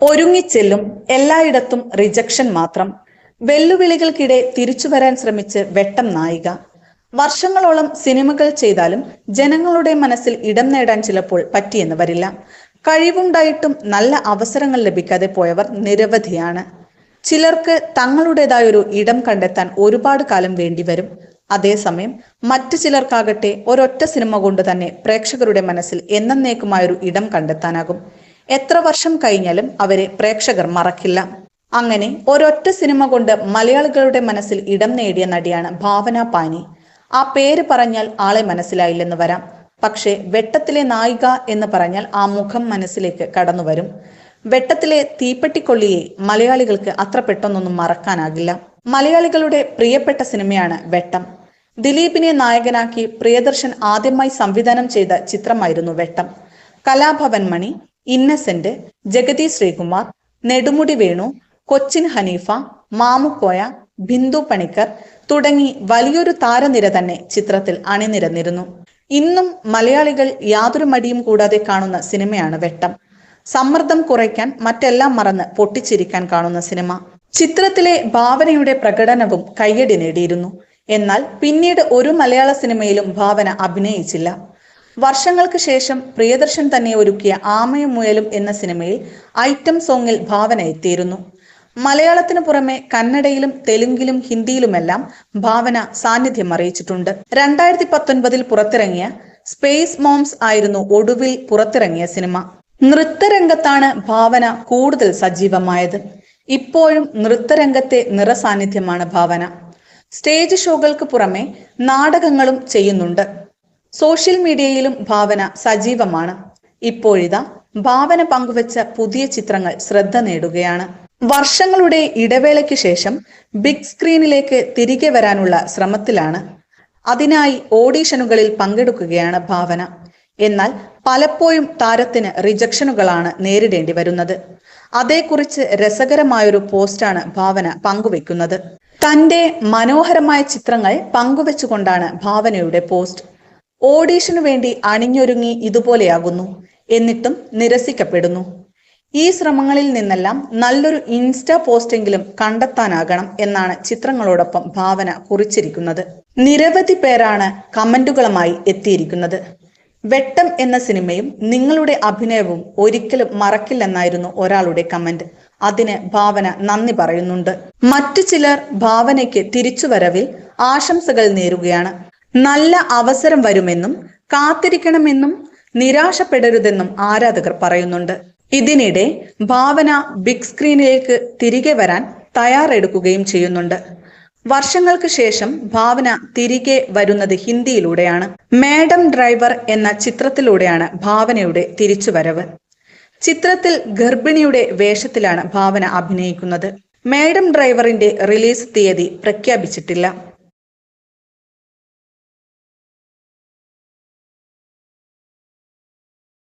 ഒരുങ്ങിച്ചെല്ലും, എല്ലായിടത്തും റിജക്ഷൻ മാത്രം. വെല്ലുവിളികൾക്കിടെ തിരിച്ചു വരാൻ ശ്രമിച്ച് വെട്ടം നായിക. വർഷങ്ങളോളം സിനിമകൾ ചെയ്താലും ജനങ്ങളുടെ മനസ്സിൽ ഇടം നേടാൻ ചിലപ്പോൾ പറ്റിയെന്ന് വരില്ല. കഴിവുണ്ടായിട്ടും നല്ല അവസരങ്ങൾ ലഭിക്കാതെ പോയവർ നിരവധിയാണ്. ചിലർക്ക് തങ്ങളുടേതായൊരു ഇടം കണ്ടെത്താൻ ഒരുപാട് കാലം വേണ്ടിവരും. അതേസമയം മറ്റു ചിലർക്കാകട്ടെ ഒരൊറ്റ സിനിമ കൊണ്ട് തന്നെ പ്രേക്ഷകരുടെ മനസ്സിൽ എന്നേക്കുമായൊരു ഇടം കണ്ടെത്താനാകും. എത്ര വർഷം കഴിഞ്ഞാലും അവരെ പ്രേക്ഷകർ മറക്കില്ല. അങ്ങനെ ഒരൊറ്റ സിനിമ കൊണ്ട് മലയാളികളുടെ മനസ്സിൽ ഇടം നേടിയ നടിയാണ് ഭാവന പാനി. ആ പേര് പറഞ്ഞാൽ ആളെ മനസ്സിലായില്ലെന്ന് വരാം. പക്ഷേ വെട്ടത്തിലെ നായിക എന്ന് പറഞ്ഞാൽ ആ മുഖം മനസ്സിലേക്ക് കടന്നു വരും. വെട്ടത്തിലെ തീപ്പെട്ടിക്കൊള്ളിയെ മലയാളികൾക്ക് അത്ര പെട്ടെന്നൊന്നും മറക്കാനാകില്ല. മലയാളികളുടെ പ്രിയപ്പെട്ട സിനിമയാണ് വെട്ടം. ദിലീപിനെ നായകനാക്കി പ്രിയദർശൻ ആദ്യമായി സംവിധാനം ചെയ്ത ചിത്രമായിരുന്നു വെട്ടം. കലാഭവൻ മണി, ഇന്നസെന്റ്, ജഗതി ശ്രീകുമാർ, നെടുമുടി വേണു, കൊച്ചിൻ ഹനീഫ, മാമുക്കോയ, ബിന്ദു പണിക്കർ തുടങ്ങി വലിയൊരു താരനിര തന്നെ ചിത്രത്തിൽ അണിനിരന്നിരുന്നു. ഇന്നും മലയാളികൾ യാതൊരു മടിയും കൂടാതെ കാണുന്ന സിനിമയാണ് വെട്ടം. സമ്മർദ്ദം കുറയ്ക്കാൻ മറ്റെല്ലാം മറന്ന് പൊട്ടിച്ചിരിക്കാൻ കാണുന്ന സിനിമ. ചിത്രത്തിലെ ഭാവനയുടെ പ്രകടനവും കയ്യടി നേടിയിരുന്നു. എന്നാൽ പിന്നീട് ഒരു മലയാള സിനിമയിലും ഭാവന അഭിനയിച്ചില്ല. വർഷങ്ങൾക്ക് ശേഷം പ്രിയദർശൻ തന്നെ ഒരുക്കിയ ആമയും മുയലും എന്ന സിനിമയിൽ ഐറ്റം സോങ്ങിൽ ഭാവന എത്തിയിരുന്നു. മലയാളത്തിന് പുറമെ കന്നഡയിലും തെലുങ്കിലും ഹിന്ദിയിലുമെല്ലാം ഭാവന സാന്നിധ്യം അറിയിച്ചിട്ടുണ്ട്. 2019 പുറത്തിറങ്ങിയ സ്പേസ് മോംസ് ആയിരുന്നു ഒടുവിൽ പുറത്തിറങ്ങിയ സിനിമ. നൃത്തരംഗത്താണ് ഭാവന കൂടുതൽ സജീവമായത്. ഇപ്പോഴും നൃത്തരംഗത്തെ നിറസാന്നിധ്യമാണ് ഭാവന. സ്റ്റേജ് ഷോകൾക്ക് പുറമെ നാടകങ്ങളും ചെയ്യുന്നുണ്ട്. സോഷ്യൽ മീഡിയയിലും ഭാവന സജീവമാണ്. ഇപ്പോഴിതാ ഭാവന പങ്കുവച്ച പുതിയ ചിത്രങ്ങൾ ശ്രദ്ധ നേടുകയാണ്. വർഷങ്ങളുടെ ഇടവേളയ്ക്ക് ശേഷം ബിഗ് സ്ക്രീനിലേക്ക് തിരികെ വരാനുള്ള ശ്രമത്തിലാണ്. അതിനായി ഓഡീഷനുകളിൽ പങ്കെടുക്കുകയാണ് ഭാവന. എന്നാൽ പലപ്പോഴും താരത്തിന് റിജക്ഷനുകളാണ് നേരിടേണ്ടി വരുന്നത്. അതേക്കുറിച്ച് രസകരമായൊരു പോസ്റ്റാണ് ഭാവന പങ്കുവെക്കുന്നത്. തന്റെ മനോഹരമായ ചിത്രങ്ങൾ പങ്കുവെച്ചുകൊണ്ടാണ് ഭാവനയുടെ പോസ്റ്റ്. ഓഡീഷനു വേണ്ടി അണിഞ്ഞൊരുങ്ങി ഇതുപോലെയാകുന്നു, എന്നിട്ടും നിരസിക്കപ്പെടുന്നു. ഈ ശ്രമങ്ങളിൽ നിന്നെല്ലാം നല്ലൊരു ഇൻസ്റ്റാ പോസ്റ്റെങ്കിലും കണ്ടെത്താനാകണം എന്നാണ് ചിത്രങ്ങളോടൊപ്പം ഭാവന കുറിച്ചിരിക്കുന്നത്. നിരവധി പേരാണ് കമന്റുകളുമായി എത്തിയിരിക്കുന്നത്. വെട്ടം എന്ന സിനിമയും നിങ്ങളുടെ അഭിനയവും ഒരിക്കലും മറക്കില്ലെന്നായിരുന്നു ഒരാളുടെ കമന്റ്. അതിന് ഭാവന നന്ദി പറയുന്നുണ്ട്. മറ്റു ചിലർ ഭാവനയ്ക്ക് തിരിച്ചുവരവിൽ ആശംസകൾ നേരുകയാണ്. നല്ല അവസരം വരുമെന്നും കാത്തിരിക്കണമെന്നും നിരാശപ്പെടരുതെന്നും ആരാധകർ പറയുന്നുണ്ട്. ഇതിനിടെ ഭാവന ബിഗ് സ്ക്രീനിലേക്ക് തിരികെ വരാൻ തയ്യാറെടുക്കുകയും ചെയ്യുന്നുണ്ട്. വർഷങ്ങൾക്ക് ശേഷം ഭാവന തിരികെ വരുന്നത് ഹിന്ദിയിലൂടെയാണ്. മാഡം ഡ്രൈവർ എന്ന ചിത്രത്തിലൂടെയാണ് ഭാവനയുടെ തിരിച്ചുവരവ്. ചിത്രത്തിൽ ഗർഭിണിയുടെ വേഷത്തിലാണ് ഭാവന അഭിനയിക്കുന്നത്. മാഡം ഡ്രൈവറിന്റെ റിലീസ് തീയതി പ്രഖ്യാപിച്ചിട്ടില്ല.